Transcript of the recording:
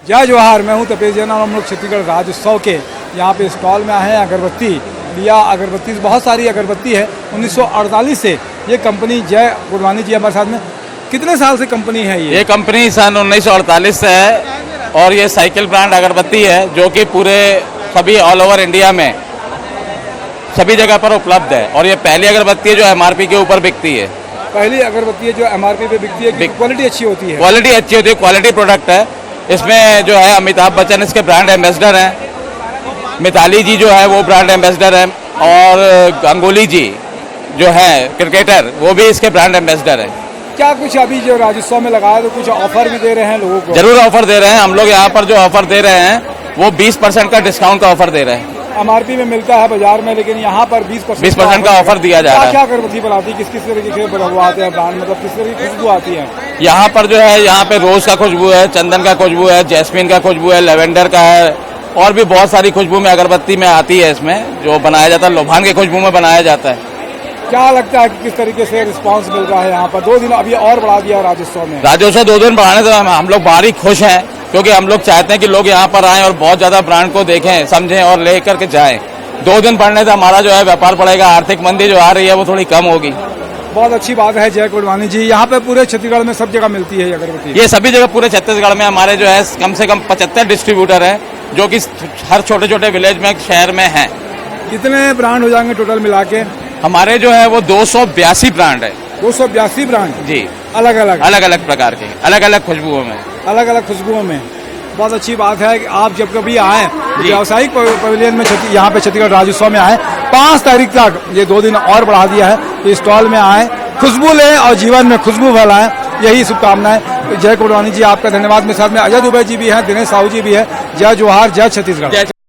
जय जोहार, मैं हूं तपेश जैन और हम लोग छत्तीसगढ़ राज्योत्सव के यहाँ पे स्टॉल में आए हैं। अगरबत्ती लिया, अगरबत्ती बहुत सारी अगरबत्ती है। 1948 से ये कंपनी, जय गुरवानी जी हमारे साथ में, कितने साल से कंपनी है ये? कंपनी सन 1948 से है और ये साइकिल ब्रांड अगरबत्ती है जो कि पूरे सभी ऑल ओवर इंडिया में सभी जगह पर उपलब्ध है। और ये पहली अगरबत्ती है जो एमआरपी के ऊपर बिकती है। पहली अगरबत्ती है जो एमआरपी पे बिकती है। क्वालिटी अच्छी होती है। क्वालिटी अच्छी होती है, क्वालिटी प्रोडक्ट है। इसमें जो है अमिताभ बच्चन इसके ब्रांड एम्बेसडर हैं, मिताली जी जो है वो ब्रांड एम्बेसडर हैं, और गांगुली जी जो है क्रिकेटर वो भी इसके ब्रांड एम्बेसडर हैं। क्या कुछ अभी जो राज्योत्सव में लगाया तो कुछ ऑफर भी दे रहे हैं लोगों को? जरूर ऑफर दे रहे हैं। हम लोग यहाँ पर जो ऑफर दे रहे हैं वो 20% का डिस्काउंट का ऑफर दे रहे हैं। एमआरपी में मिलता है बाजार में, लेकिन यहाँ पर 20% का ऑफर दिया जा रहा है। क्या अगरबत्ती बनाती है, किस किस तरीके से बनवाते हैं ब्रांड, मतलब किस तरह की खुशबू आती है? यहाँ पर जो है, यहाँ पे रोज का खुशबू है, चंदन का खुशबू है, जैस्मिन का खुशबू है, लेवेंडर का है, और भी बहुत सारी खुशबू में अगरबत्ती में आती है। इसमें जो बनाया जाता है लोभान के खुशबू में बनाया जाता है। क्या लगता है कि किस तरीके से रिस्पांस मिल रहा है यहाँ पर? 2 दिन अभी और बढ़ा दिया राज्योत्सव में। राज्योत्सव 2 दिन बढ़ाने से हम लोग भारी खुश हैं, क्योंकि हम लोग चाहते हैं कि लोग यहाँ पर आएं और बहुत ज्यादा ब्रांड को देखें, समझें और ले करके जाएं। 2 दिन बढ़ने से हमारा जो है व्यापार बढ़ेगा, आर्थिक मंदी जो आ रही है वो थोड़ी कम होगी। बहुत अच्छी बात है जय गुरवानी जी। यहाँ पे पूरे छत्तीसगढ़ में सब जगह मिलती है ये अगरबत्ती? ये सभी जगह पूरे छत्तीसगढ़ में हमारे जो है कम से कम 75 डिस्ट्रीब्यूटर हैं जो कि हर छोटे छोटे विलेज में, शहर में हैं। कितने ब्रांड हो जाएंगे टोटल मिला के? हमारे जो है वो 282 ब्रांड है। 282 ब्रांड जी, अलग अलग प्रकार के, अलग अलग खुशबुओं में, अलग अलग खुशबुओं में। बहुत अच्छी बात है कि आप जब कभी आए व्यावसायिक पवेलियन में यहाँ पे छत्तीसगढ़ राज्योत्सव में आए, 5 तारीख तक ये 2 दिन और बढ़ा दिया है। तो स्टॉल में आए, खुशबू लें और जीवन में खुशबू फैलाएं, यही शुभकामनाएं। जय गुरवानी जी आपका धन्यवाद। मेरे साथ में अजय दुबे जी भी हैं, दिनेश साहू जी भी है। जय जोहार, जय छत्तीसगढ़।